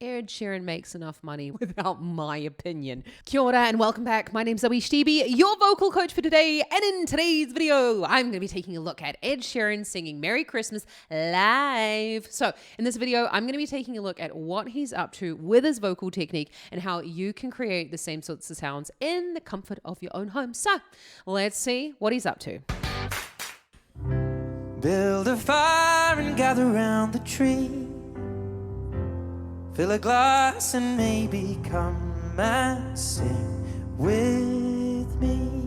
Ed Sheeran makes enough money without my opinion. Kia ora and welcome back. My name's ZoeStibi, your vocal coach for today. And in today's video, I'm going to be taking a look at Ed Sheeran singing Merry Christmas live. So in this video, I'm going to be taking a look at what he's up to with his vocal technique and how you can create the same sorts of sounds in the comfort of your own home. So let's see what he's up to. Build a fire and gather round the tree. Fill a glass and maybe come and sing with me.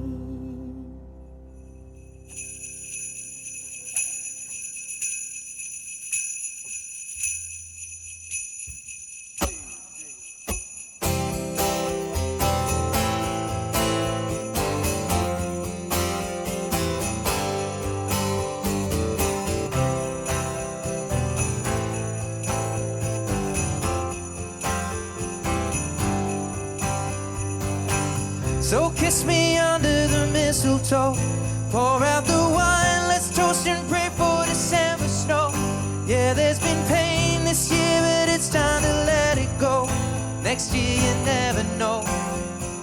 So kiss me under the mistletoe, pour out the wine, let's toast and pray for December snow. Yeah, there's been pain this year, but it's time to let it go. Next year you never know.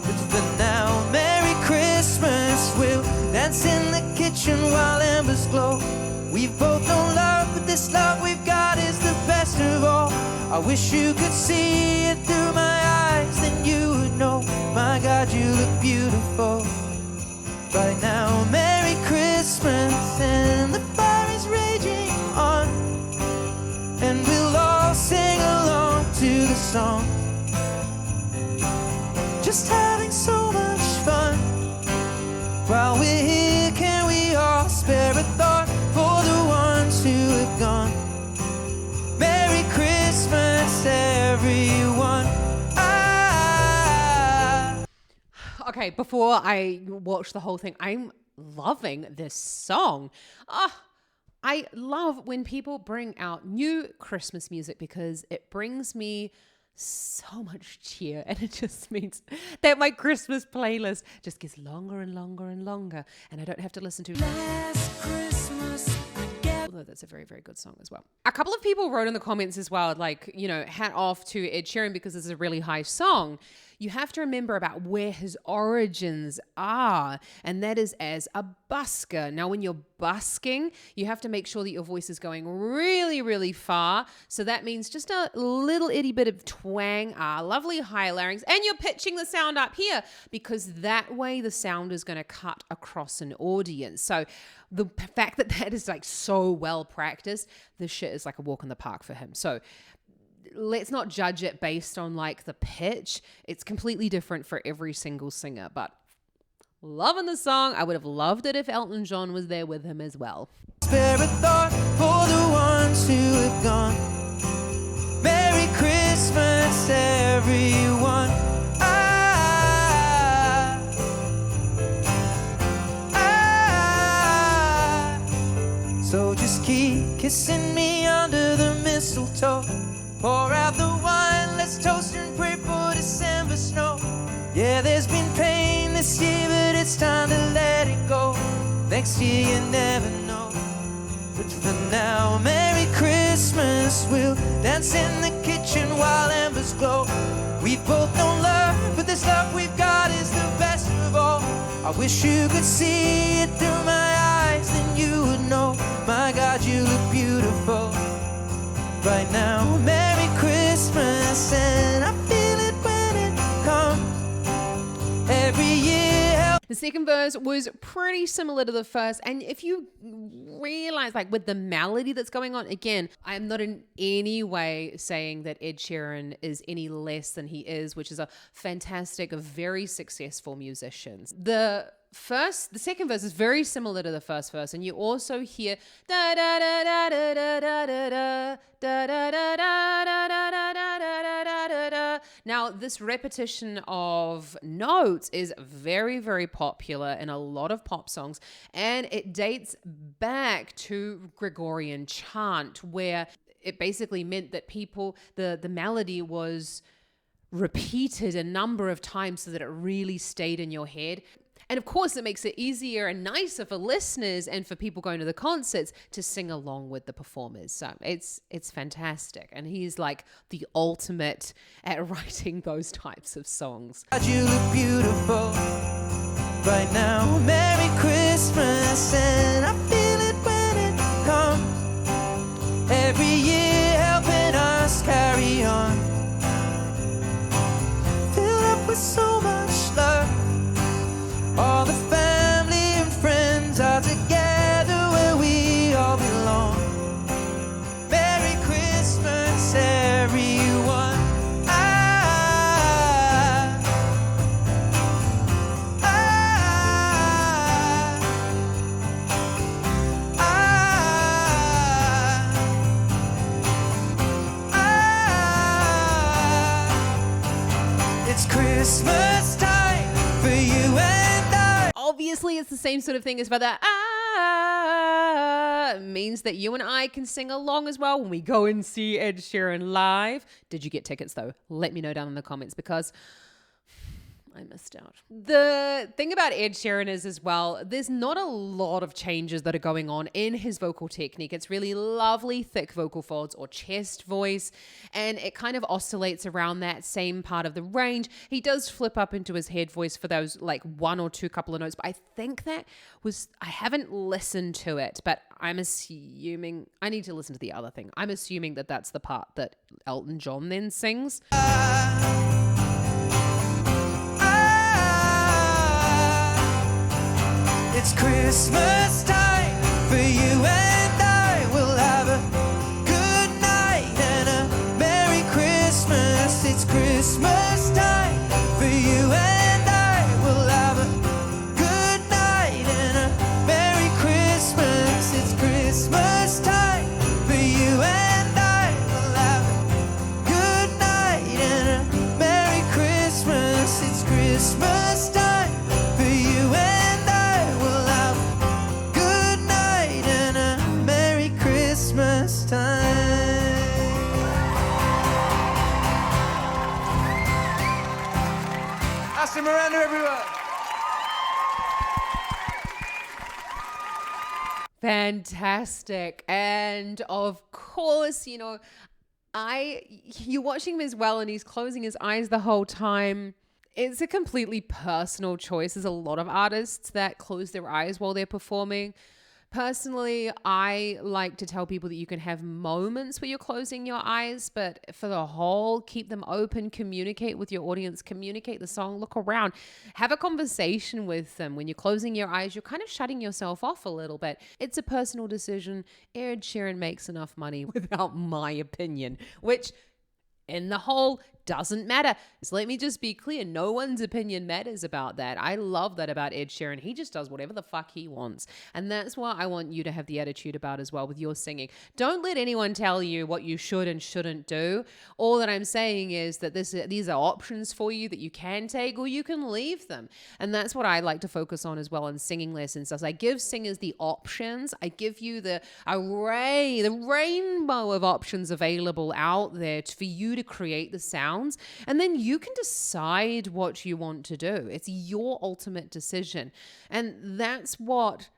But for now, Merry Christmas. We'll dance in the kitchen while embers glow. We've both known love, but this love we've got is the best of all. I wish you could see it through my eyes, then you would know. My God, you look beautiful right now. Merry Christmas, and the fire is raging on, and we'll all sing along to the song. Just having so much fun while we're here. Can we all spare a thought for the ones who have gone? Merry Christmas, everyone. Okay, before I watch the whole thing, I'm loving this song. I love when people bring out new Christmas music because it brings me so much cheer, and it just means that my Christmas playlist just gets longer and longer and longer, and I don't have to listen to Last Christmas. Although that's a very, very good song as well. A couple of people wrote in the comments as well, like, you know, hat off to Ed Sheeran because this is a really high song. You have to remember about where his origins are, and that is as a busker. Now, when you're busking, you have to make sure that your voice is going really, really far. So that means just a little itty bit of twang, lovely high larynx, and you're pitching the sound up here because that way the sound is going to cut across an audience. So the fact that that is like so well practiced, this shit is like a walk in the park for him. So let's not judge it based on like the pitch. It's completely different for every single singer, but loving the song. I would have loved it if Elton John was there with him as well. Spare a thought for the ones who have gone. Merry Christmas, everyone. So just keep kissing me under the mistletoe. Pour out the wine, let's toast and pray for December snow. Yeah, there's been pain this year, but it's time to let it go. Next year you never know. But for now, Merry Christmas. We'll dance in the kitchen while embers glow. We've both known love, but this love we've got is the best of all. I wish you could see it through my eyes, then you would know. My God, you look beautiful right now. Merry Christmas, and I feel it when it comes every year. The second verse was pretty similar to the first, and if you realize, like, with the melody that's going on, again, I am not in any way saying that Ed Sheeran is any less than he is, which is a fantastic, a very successful musician. The second verse is very similar to the first verse, and you also hear da da da da da da da da da da da da da da da. Now, this repetition of notes is very, very popular in a lot of pop songs, and it dates back to Gregorian chant, where it basically meant that the melody was repeated a number of times so that it really stayed in your head. And of course, it makes it easier and nicer for listeners and for people going to the concerts to sing along with the performers. So it's fantastic. And he's like the ultimate at writing those types of songs. You look beautiful right now. Merry Christmas, and I feel it when it comes. Every year helping us carry on. Filled up with so much love. All the family and friends are together where we all belong. Merry Christmas, everyone. It's Christmas time for you and I. Obviously, it's the same sort of thing as by that means that you and I can sing along as well when we go and see Ed Sheeran live. Did you get tickets though? Let me know down in the comments because I missed out. The thing about Ed Sheeran is as well, there's not a lot of changes that are going on in his vocal technique. It's really lovely, thick vocal folds or chest voice, and it kind of oscillates around that same part of the range. He does flip up into his head voice for those like one or two couple of notes, but I think that was, I haven't listened to it, but I'm assuming, I need to listen to the other thing. I'm assuming that that's the part that Elton John then sings. It's Christmas time for you and I. We'll have a good night and a Merry Christmas. It's Christmas time for you and I. We'll have a good night and a Merry Christmas. It's Christmas time for you and I. We'll have a good night and a Merry Christmas. It's Christmas time for you and I. Christmas time. Ashley Miranda, everyone. Fantastic. And of course, you know, you're watching him as well and he's closing his eyes the whole time. It's a completely personal choice. There's a lot of artists that close their eyes while they're performing. Personally, I like to tell people that you can have moments where you're closing your eyes, but for the whole, keep them open, communicate with your audience, communicate the song, look around, have a conversation with them. When you're closing your eyes, you're kind of shutting yourself off a little bit. It's a personal decision. Ed Sheeran makes enough money without my opinion, which in the whole doesn't matter. So let me just be clear. No one's opinion matters about that. I love that about Ed Sheeran. He just does whatever the fuck he wants. And that's what I want you to have the attitude about as well with your singing. Don't let anyone tell you what you should and shouldn't do. All that I'm saying is that these are options for you that you can take or you can leave them. And that's what I like to focus on as well in singing lessons. As I give singers the options, I give you the array, the rainbow of options available out there for you to create the sound. And then you can decide what you want to do. It's your ultimate decision. And that's what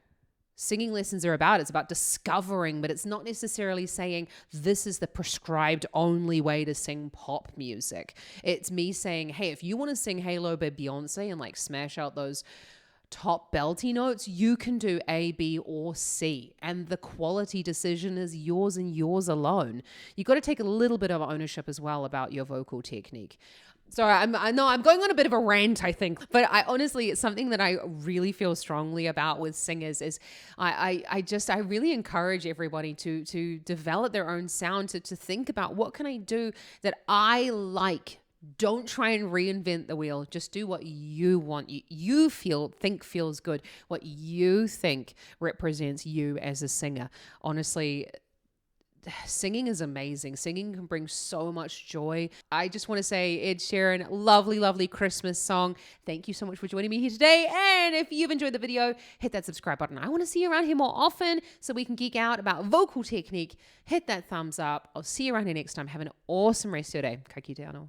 singing lessons are about. It's about discovering, but it's not necessarily saying this is the prescribed only way to sing pop music. It's me saying, hey, if you want to sing Halo by Beyonce and like smash out those top belty notes, you can do A, B, or C. And the quality decision is yours and yours alone. You got to take a little bit of ownership as well about your vocal technique. Sorry, I know I'm going on a bit of a rant, I think, but I honestly, it's something that I really feel strongly about with singers is I really encourage everybody to develop their own sound, to think about what can I do that I like. Don't try and reinvent the wheel. Just do what you want. You think feels good. What you think represents you as a singer. Honestly, singing is amazing. Singing can bring so much joy. I just want to say, Ed Sheeran, lovely, lovely Christmas song. Thank you so much for joining me here today. And if you've enjoyed the video, hit that subscribe button. I want to see you around here more often so we can geek out about vocal technique. Hit that thumbs up. I'll see you around here next time. Have an awesome rest of your day. Ka kite anō.